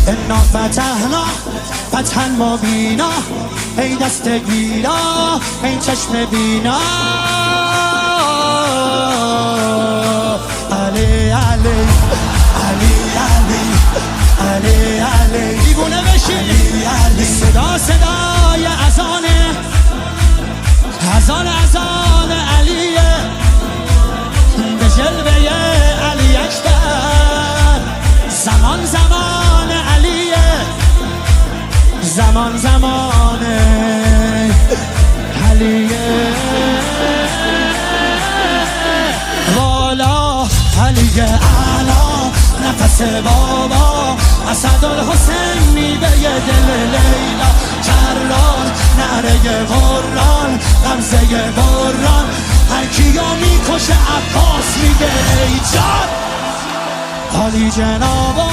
انا فتحنا فتحا مبینا، ای دست گیرا ای چشم بینا. علی علی علی علی علی علی دیوونه بشی. صدا صدای اذانه، اذان علیه، به جلوه علی اکبر. زمان زمان علیه، زمان زمان علیه. والا علی اعلا نفس بابا، اسدالحسین میوه دل لیلا. کرار نعره قرآن، غمزه بران، هر کیو میکشه عباس میگه ای جان. عالی جنابا